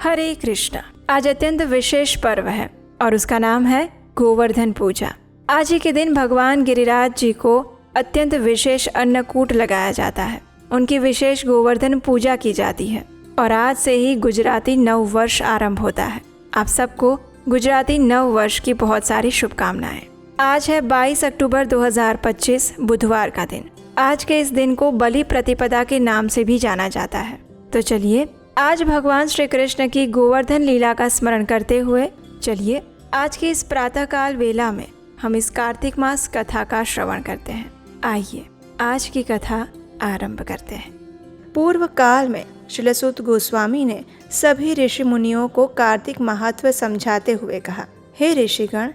हरे कृष्णा। आज अत्यंत विशेष पर्व है और उसका नाम है गोवर्धन पूजा। आज ही के दिन भगवान गिरिराज जी को अत्यंत विशेष अन्नकूट लगाया जाता है। उनकी विशेष गोवर्धन पूजा की जाती है और आज से ही गुजराती नव वर्ष आरंभ होता है। आप सबको गुजराती नव वर्ष की बहुत सारी शुभकामनाएं। आज है 22 अक्टूबर 2025 बुधवार का दिन। आज के इस दिन को बलि प्रतिपदा के नाम से भी जाना जाता है। तो चलिए आज भगवान श्री कृष्ण की गोवर्धन लीला का स्मरण करते हुए चलिए आज की इस प्रातःकाल वेला में हम इस कार्तिक मास कथा का श्रवण करते हैं। आइए आज की कथा आरंभ करते हैं। पूर्व काल में श्रील सूत गोस्वामी ने सभी ऋषि मुनियों को कार्तिक महत्व समझाते हुए कहा, हे ऋषिगण,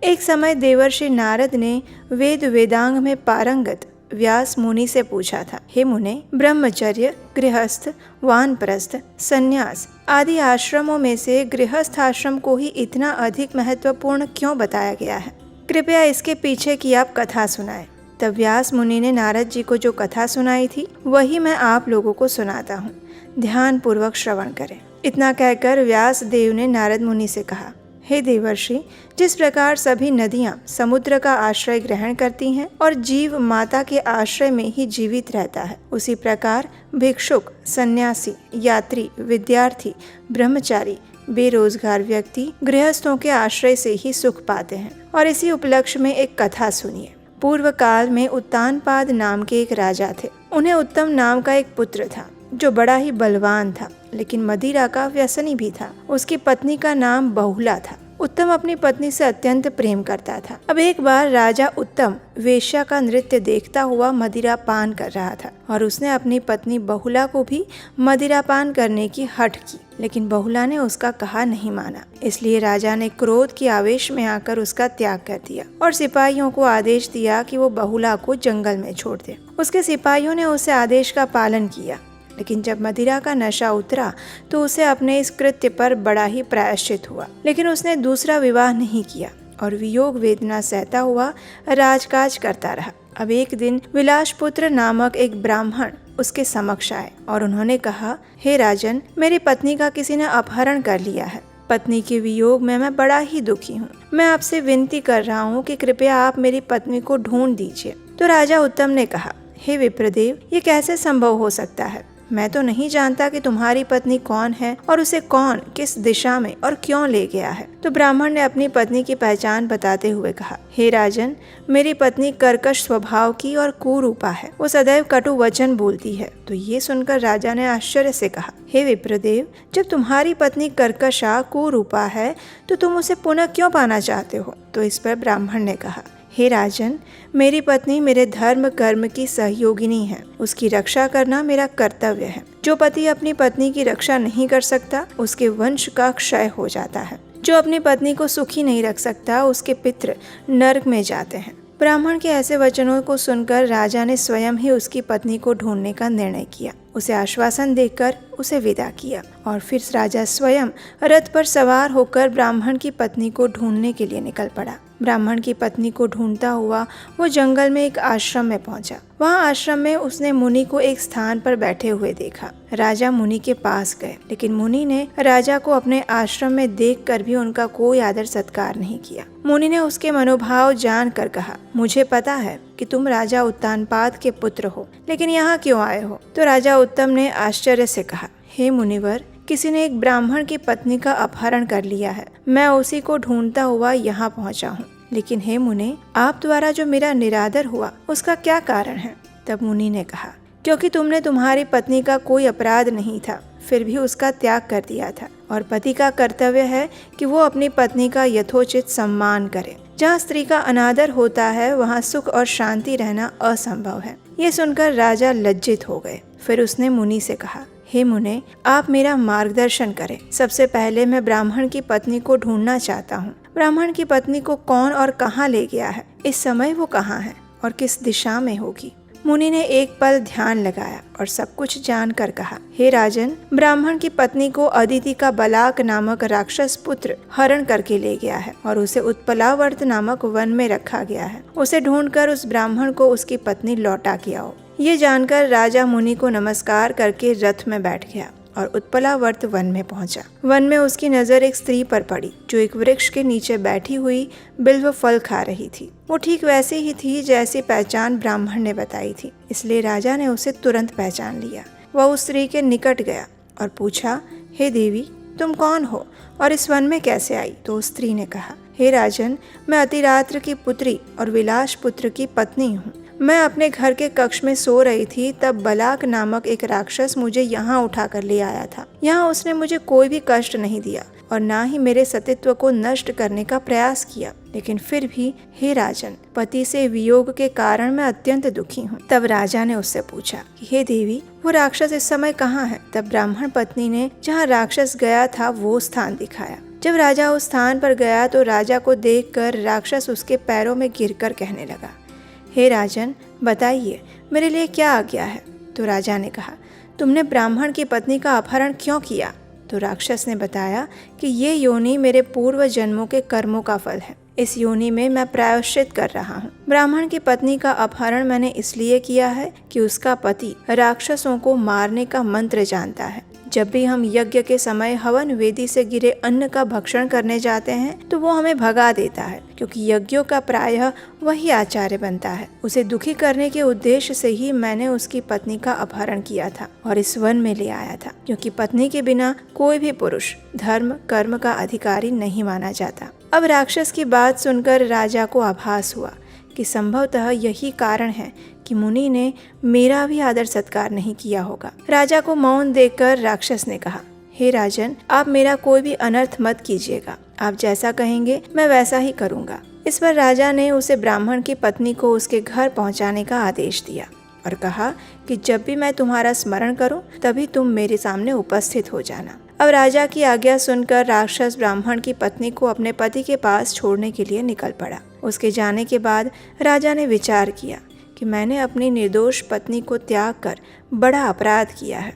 एक समय देवर्षि नारद ने वेद वेदांग में पारंगत व्यास मुनि से पूछा था, हे मुने, ब्रह्मचर्य, गृहस्थ, वानप्रस्थ, संन्यास आदि आश्रमों में से गृहस्थ आश्रम को ही इतना अधिक महत्वपूर्ण क्यों बताया गया है? कृपया इसके पीछे की आप कथा सुनाएं। तब व्यास मुनि ने नारद जी को जो कथा सुनाई थी वही मैं आप लोगों को सुनाता हूँ, ध्यान पूर्वक श्रवण करें। इतना कहकर व्यास देव ने नारद मुनि से कहा, हे देवर्षि, जिस प्रकार सभी नदियां समुद्र का आश्रय ग्रहण करती हैं और जीव माता के आश्रय में ही जीवित रहता है, उसी प्रकार भिक्षुक, सन्यासी, यात्री, विद्यार्थी, ब्रह्मचारी, बेरोजगार व्यक्ति गृहस्थों के आश्रय से ही सुख पाते हैं। और इसी उपलक्ष्य में एक कथा सुनिए। पूर्व काल में उत्तानपाद नाम के एक राजा थे। उन्हें उत्तम नाम का एक पुत्र था जो बड़ा ही बलवान था, लेकिन मदिरा का व्यसनी भी था। उसकी पत्नी का नाम बहुला था। उत्तम अपनी पत्नी से अत्यंत प्रेम करता था। अब एक बार राजा उत्तम वेश्या का नृत्य देखता हुआ मदिरा पान कर रहा था और उसने अपनी पत्नी बहुला को भी मदिरा पान करने की हठ की, लेकिन बहुला ने उसका कहा नहीं माना। इसलिए राजा ने क्रोध के आवेश में आकर उसका त्याग कर दिया और सिपाहियों को आदेश दिया कि वो बहुला को जंगल में छोड़ दे। उसके सिपाहियों ने उसे आदेश का पालन किया, लेकिन जब मदिरा का नशा उतरा तो उसे अपने इस कृत्य पर बड़ा ही प्रायश्चित हुआ। लेकिन उसने दूसरा विवाह नहीं किया और वियोग वेदना सहता हुआ राजकाज करता रहा। अब एक दिन विलासपुत्र नामक एक ब्राह्मण उसके समक्ष आए और उन्होंने कहा, हे राजन, मेरी पत्नी का किसी ने अपहरण कर लिया है। पत्नी के वियोग में मैं बड़ा ही दुखी हूँ। मैं आपसे विनती कर रहा हूँ कि कृपया आप मेरी पत्नी को ढूंढ दीजिए। तो राजा उत्तम ने कहा, हे विप्रदेव, ये कैसे संभव हो सकता है? मैं तो नहीं जानता कि तुम्हारी पत्नी कौन है और उसे कौन किस दिशा में और क्यों ले गया है। तो ब्राह्मण ने अपनी पत्नी की पहचान बताते हुए कहा, हे राजन, मेरी पत्नी कर्कश स्वभाव की और कुरूपा है। वो सदैव कटु वचन बोलती है। तो ये सुनकर राजा ने आश्चर्य से कहा, हे विप्रदेव, जब तुम्हारी पत्नी कर्कशा कुरूपा है तो तुम उसे पुनः क्यों पाना चाहते हो? तो इस पर ब्राह्मण ने कहा, हे राजन, मेरी पत्नी मेरे धर्म कर्म की सहयोगिनी है। उसकी रक्षा करना मेरा कर्तव्य है। जो पति अपनी पत्नी की रक्षा नहीं कर सकता उसके वंश का क्षय हो जाता है। जो अपनी पत्नी को सुखी नहीं रख सकता उसके पितृ नरक में जाते हैं। ब्राह्मण के ऐसे वचनों को सुनकर राजा ने स्वयं ही उसकी पत्नी को ढूंढने का निर्णय किया। उसे आश्वासन देकर उसे विदा किया और फिर राजा स्वयं रथ पर सवार होकर ब्राह्मण की पत्नी को ढूंढने के लिए निकल पड़ा। ब्राह्मण की पत्नी को ढूंढता हुआ वो जंगल में एक आश्रम में पहुंचा। वहां आश्रम में उसने मुनि को एक स्थान पर बैठे हुए देखा। राजा मुनि के पास गए, लेकिन मुनि ने राजा को अपने आश्रम में देखकर भी उनका कोई आदर सत्कार नहीं किया। मुनि ने उसके मनोभाव जानकर कहा, मुझे पता है कि तुम राजा उत्तानपाद के पुत्र हो, लेकिन यहाँ क्यों आए हो? तो राजा उत्तम ने आश्चर्य से कहा, हे मुनिवर, किसी ने एक ब्राह्मण की पत्नी का अपहरण कर लिया है। मैं उसी को ढूंढता हुआ यहाँ पहुँचा हूँ। लेकिन हे मुने, आप द्वारा जो मेरा निरादर हुआ उसका क्या कारण है? तब मुनि ने कहा, क्योंकि तुमने तुम्हारी पत्नी का कोई अपराध नहीं था, फिर भी उसका त्याग कर दिया था। और पति का कर्तव्य है कि वो अपनी पत्नी का यथोचित सम्मान करे। जहाँ स्त्री का अनादर होता है वहाँ सुख और शांति रहना असंभव है। ये सुनकर राजा लज्जित हो गए। फिर उसने मुनि से कहा, हे मुने, आप मेरा मार्गदर्शन करें। सबसे पहले मैं ब्राह्मण की पत्नी को ढूंढना चाहता हूँ। ब्राह्मण की पत्नी को कौन और कहाँ ले गया है? इस समय वो कहाँ है और किस दिशा में होगी? मुनि ने एक पल ध्यान लगाया और सब कुछ जानकर कहा, हे राजन, ब्राह्मण की पत्नी को अदिति का बलाक नामक राक्षस पुत्र हरण करके ले गया है और उसे उत्पलावर्त नामक वन में रखा गया है। उसे ढूंढकर उस ब्राह्मण को उसकी पत्नी लौटा के आओ। ये जानकर राजा मुनि को नमस्कार करके रथ में बैठ गया और उत्पलावर्त वन में पहुंचा। वन में उसकी नजर एक स्त्री पर पड़ी जो एक वृक्ष के नीचे बैठी हुई बिल्व फल खा रही थी। वो ठीक वैसे ही थी जैसी पहचान ब्राह्मण ने बताई थी, इसलिए राजा ने उसे तुरंत पहचान लिया। वह उस स्त्री के निकट गया और पूछा, हे देवी, तुम कौन हो और इस वन में कैसे आई? तो उस स्त्री ने कहा, हे राजन, मैं अतिरात्र की पुत्री और विलास पुत्र की पत्नी हूँ। मैं अपने घर के कक्ष में सो रही थी, तब बलाक नामक एक राक्षस मुझे यहाँ उठाकर ले आया था। यहाँ उसने मुझे कोई भी कष्ट नहीं दिया और ना ही मेरे सतीत्व को नष्ट करने का प्रयास किया, लेकिन फिर भी हे राजन, पति से वियोग के कारण मैं अत्यंत दुखी हूँ। तब राजा ने उससे पूछा कि हे देवी, वो राक्षस इस समय कहाँ है? तब ब्राह्मण पत्नी ने जहाँ राक्षस गया था वो स्थान दिखाया। जब राजा उस स्थान पर गया तो राजा को देखकर राक्षस उसके पैरों में गिरकर कहने लगा, हे राजन, बताइए मेरे लिए क्या आज्ञा है? तो राजा ने कहा, तुमने ब्राह्मण की पत्नी का अपहरण क्यों किया? तो राक्षस ने बताया कि ये योनि मेरे पूर्व जन्मों के कर्मों का फल है। इस योनि में मैं प्रायश्चित कर रहा हूँ। ब्राह्मण की पत्नी का अपहरण मैंने इसलिए किया है कि उसका पति राक्षसों को मारने का मंत्र जानता है। जब भी हम यज्ञ के समय हवन वेदी से गिरे अन्न का भक्षण करने जाते हैं तो वो हमें भगा देता है, क्योंकि यज्ञों का प्रायः वही आचार्य बनता है। उसे दुखी करने के उद्देश्य से ही मैंने उसकी पत्नी का अपहरण किया था और इस वन में ले आया था, क्योंकि पत्नी के बिना कोई भी पुरुष धर्म कर्म का अधिकारी नहीं माना जाता। अब राक्षस की बात सुनकर राजा को आभास हुआ कि संभवतः यही कारण है कि मुनि ने मेरा भी आदर सत्कार नहीं किया होगा। राजा को मौन देखकर राक्षस ने कहा, हे राजन, आप मेरा कोई भी अनर्थ मत कीजिएगा। आप जैसा कहेंगे मैं वैसा ही करूँगा। इस पर राजा ने उसे ब्राह्मण की पत्नी को उसके घर पहुँचाने का आदेश दिया और कहा कि जब भी मैं तुम्हारा स्मरण करूं तभी तुम मेरे सामने उपस्थित हो जाना। अब राजा की आज्ञा सुनकर राक्षस ब्राह्मण की पत्नी को अपने पति के पास छोड़ने के लिए निकल पड़ा। उसके जाने के बाद राजा ने विचार किया कि मैंने अपनी निर्दोष पत्नी को त्याग कर बड़ा अपराध किया है।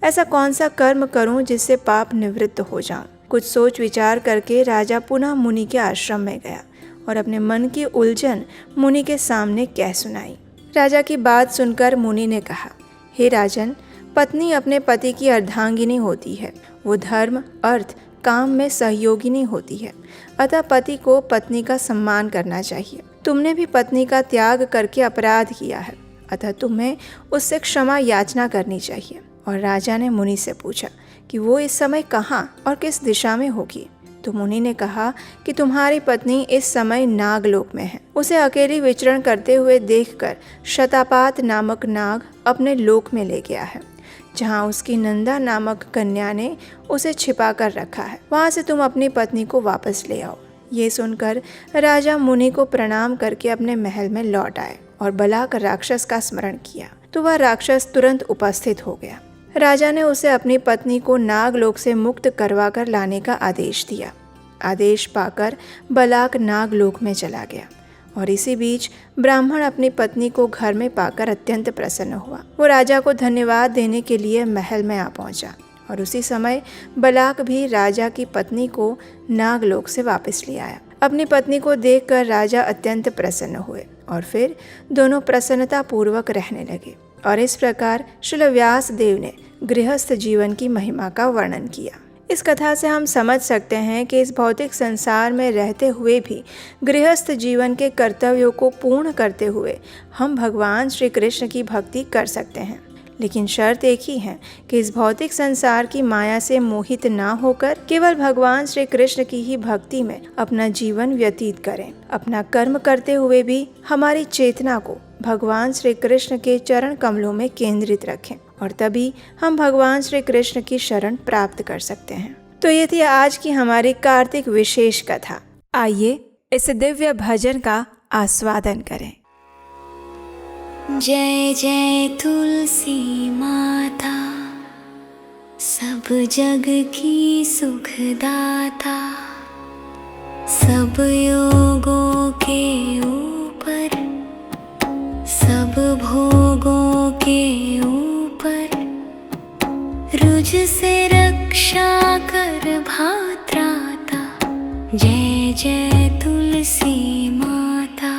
ऐसा कौन सा कर्म करूं जिससे पाप निवृत्त हो जाऊं? कुछ सोच विचार करके राजा पुनः मुनि के आश्रम में गया और अपने मन की उलझन मुनि के सामने कह सुनाई। राजा की बात सुनकर मुनि ने कहा, हे राजन, पत्नी अपने पति की अर्धांगिनी होती है। वो धर्म अर्थ काम में सहयोगिनी होती है, अतः पति को पत्नी का सम्मान करना चाहिए। तुमने भी पत्नी का त्याग करके अपराध किया है, अतः तुम्हें उससे क्षमा याचना करनी चाहिए। और राजा ने मुनि से पूछा कि वो इस समय कहाँ और किस दिशा में होगी। तो मुनि ने कहा कि तुम्हारी पत्नी इस समय नागलोक में है। उसे अकेली विचरण करते हुए देखकर शतापात नामक नाग अपने लोक में ले गया है, जहाँ उसकी नंदा नामक कन्या ने उसे छिपा कर रखा है। वहाँ से तुम अपनी पत्नी को वापस ले आओ। ये सुनकर राजा मुनि को प्रणाम करके अपने महल में लौट आए और बलाक राक्षस का स्मरण किया तो वह राक्षस तुरंत उपस्थित हो गया। राजा ने उसे अपनी पत्नी को नागलोक से मुक्त करवा कर लाने का आदेश दिया। आदेश पाकर बलाक नागलोक में चला गया और इसी बीच ब्राह्मण अपनी पत्नी को घर में पाकर अत्यंत प्रसन्न हुआ। वो राजा को धन्यवाद देने के लिए महल में आ पहुंचा और उसी समय बलाक भी राजा की पत्नी को नागलोक से वापस ले आया। अपनी पत्नी को देखकर राजा अत्यंत प्रसन्न हुए और फिर दोनों प्रसन्नता पूर्वक रहने लगे। और इस प्रकार श्रील व्यास देव ने गृहस्थ जीवन की महिमा का वर्णन किया। इस कथा से हम समझ सकते हैं कि इस भौतिक संसार में रहते हुए भी गृहस्थ जीवन के कर्तव्यों को पूर्ण करते हुए हम भगवान श्री कृष्ण की भक्ति कर सकते हैं। लेकिन शर्त एक ही है कि इस भौतिक संसार की माया से मोहित ना होकर केवल भगवान श्री कृष्ण की ही भक्ति में अपना जीवन व्यतीत करें। अपना कर्म करते हुए भी हमारी चेतना को भगवान श्री कृष्ण के चरण कमलों में केंद्रित रखें और तभी हम भगवान श्री कृष्ण की शरण प्राप्त कर सकते हैं। तो ये थी आज की हमारी कार्तिक विशेष कथा। आइए इस दिव्य भजन का आस्वादन करें। जय जय तुलसी माता, सब जग की सुखदाता, सब योगों के ऊपर, सब भोगों के ऊपर, रुझ से रक्षा कर भात्राता। जय जय तुलसी माता।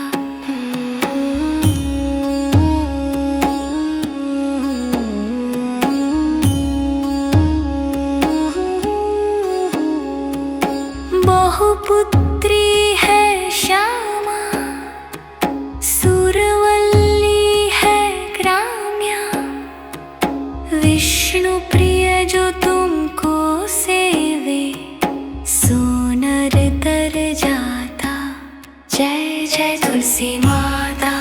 बहुपुत्री है श्यामा, सुरवल्ली है ग्राम्या, विष्णु प्रिय जो तुमको सेवे, सोनर तर जाता। जय जय तुलसी माता।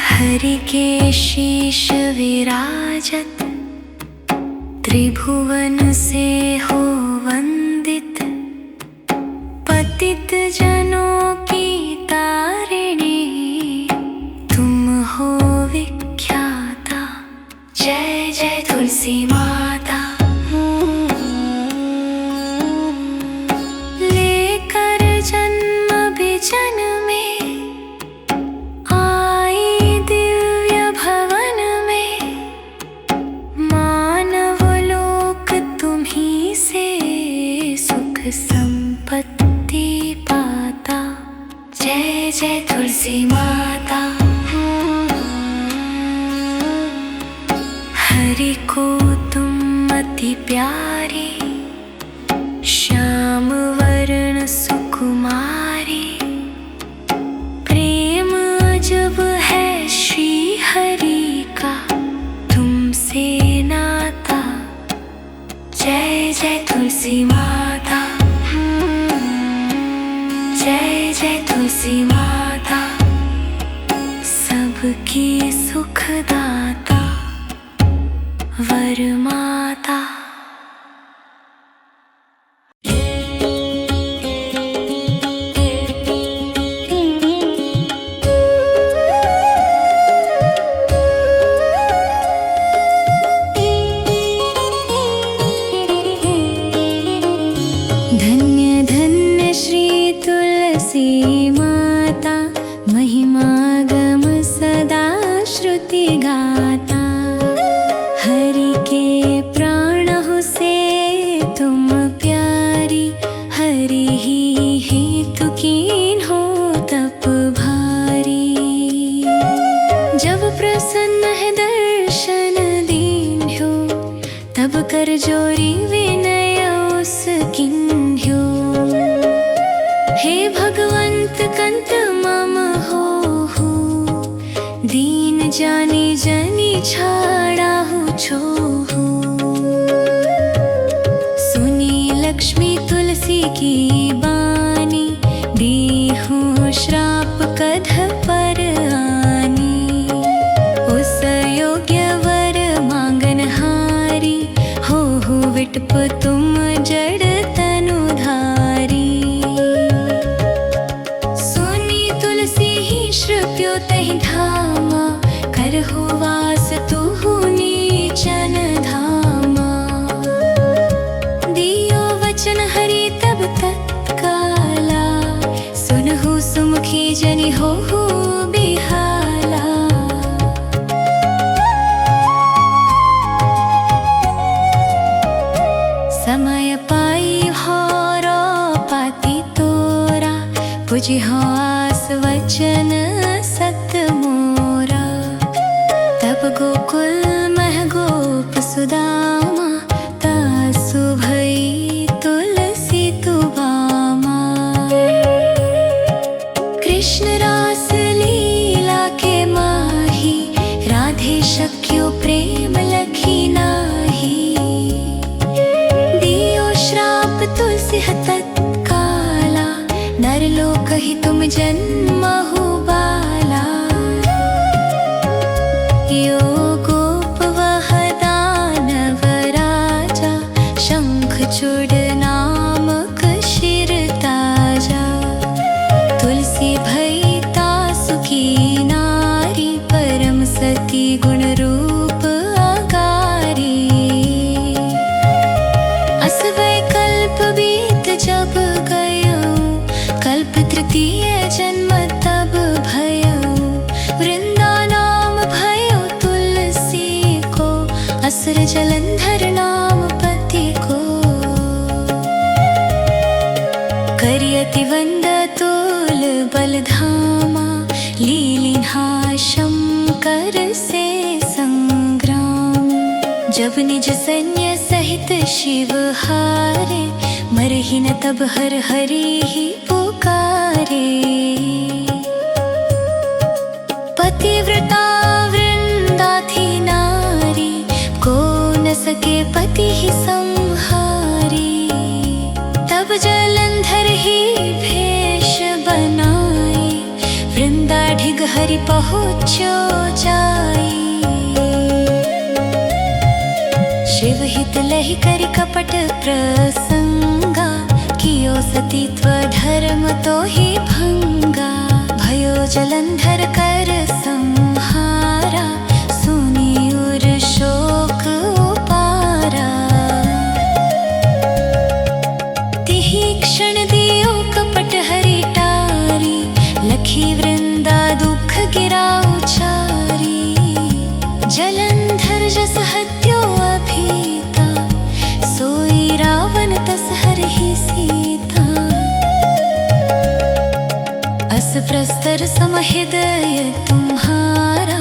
हरि के शीश विराजत, त्रिभुवन से हो वंदित, पतित जनों की तारिणी, तुम हो विख्याता। जय जय तुलसी माता। लेकर जन्म बिजन में आई दिव्य भवन में, मानव लोक तुम्ही से सुख संपत्ति पाता। जय जय तुलसी माता। हरि को तुम अति प्यारी, श्याम वर्ण सुकुमारी, प्रेम अजब है श्री हरि का तुमसे नाता। जय जय तुलसी माता। जय जय तुलसी माता। सबकी सुखदाता वर माता। धन्य धन्य श्री तुलसी माता, महिमागम सदा श्रुति गाता। हरि के प्राण हो से तुम प्यारी, हरि ही हेतु कीन हो तप भारी। जब प्रसन्न है दर्शन दीन्हो, तब कर जोरी विनय उस किन्ह्यो। हे भगवंत कंत मम हो, दीन जानी जनी छाड़ा हूँ छोहू। सुनी लक्ष्मी तुलसी की बानी, दी हूँ श्राप कध पर आनी। उस योग्य वर मांगन हारी, हो विटप तुम जड़ तनुधारी। सुनी तुलसी ही श्रुप्यो तहि धामा, करहु वास तुहु नीचन धामा। दियो वचन हरि तब तत्काला, सुनहु सुमुखी जनि होहु बिहाला। समय पाई हौरो पाती तोरा, पुजि हो आस वचन सत मोरा। तब गोकुल मह गोप सुदामा, तासु भई तुलसी तुबामा। कृष्ण रास लीला के माही, राधे शक्यो प्रेम लखी नाही। दियो श्राप तुलसी तत्काला, नर लोक ही तुम जन्महु बाला। यो गोप वह दानव राजा, शंख चूड़ नामक शिर ताजा। तुलसी भई तासु की नारी, परम सती गुण रूप आगारी। असवै कल्प बीत जब गयो, कल्प तृतीय जन्म तब भयो। वृंदा नाम भयो तुलसी को, असुर जलंधर नाम पति को। करियति वंद तुल बलधामा, लीलिन्हा शंकर से संग्राम। जब निज सैन्य सहित शिव हारे, मरहि न तब हर हरि ही पुकारे। पतिव्रता वृंदा थी नारी, को न सके पति ही संहारी। तब जलंधर ही भेष बनाई, वृंदा ढिग हरि पहुँचो जाई। शिव हित लहि करि कपट प्रसंगा, कियो सतीत्व धर्म तो ही भंगा। भयो जलंधर कर संहारा, सुनी उर शोक उपारा। तिहि क्षण दियो कपट हरि टारी, लखी वृंदा दुख गिरा उचारी। जलंधर जस हत्यो अभीता, सोई रावण तस हरहि सीता। अस प्रस्तर सम हृदय तुम्हारा,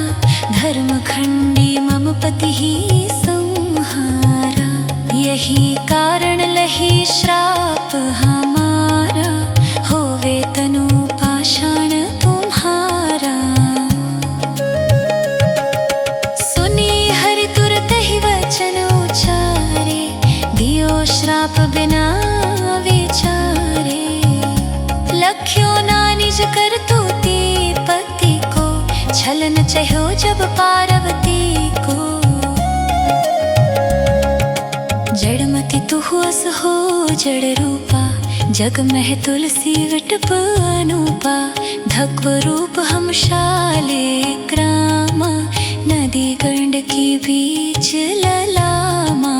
धर्म खंडी मम पति ही संहारा। यही कारण लही श्राप हमारा, होवे तनु पाषाण तुम्हारा। सुनी हरि तुरत ही वचन उचारे, दियो श्राप बिना विचारे। लख्यो ना निज कर तू ती पति को, छलन चहो जब पार्वती को। जड़मति तू हुअस हो जड़ रूपा, जग मह तुलसी विटप अनूपा। धक्व रूप हम शाले ग्रामा, नदी गंड की बीच ललामा।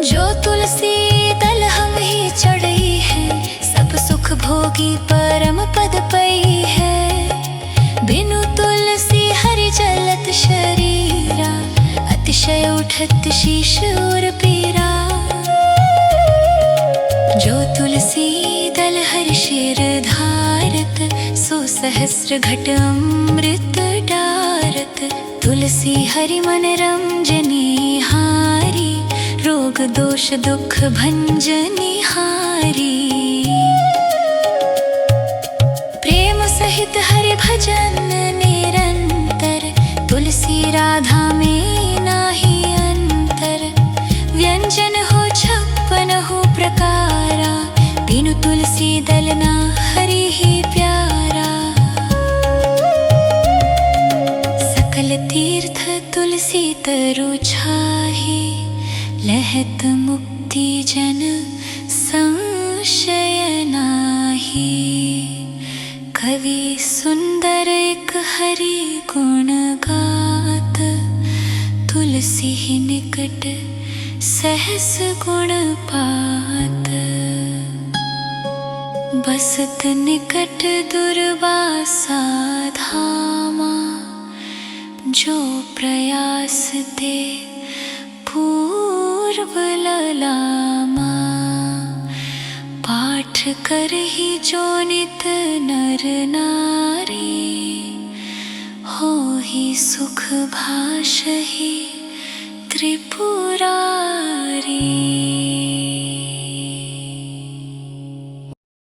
जो तुलसी दल हम ही चढ़ई है, सब सुख भोगी परम पद पई है। बिनु तुलसी हरि जलत शरीरा, अतिशय उठत शीश और पीरा। जो तुलसी दल हरि शिर धारत, सो सहस्र घट अमृत डारत। तुलसी हरि मन रंजनी हारी, रोग दोष दुख भंजनी हारी। प्रेम सहित हरि भजन निरंतर, तुलसी राधा में नाही अंतर। व्यंजन हो 56 प्रकारा, बिनु तुलसी दल ना हरि ही प्यारा। सकल तीर्थ तुलसी तरु छाही, लहत मुक्ति जन संशय नाही। कवि सुंदर एक हरि गुण गात, तुलसी निकट सहस गुण पात। बसत निकट दुर्वासा धामा, जो प्रयास ते पूर्व ललामा। पाठ कर ही जो नित नर नारी, हो ही सुख भाष ही त्रिपुरारी।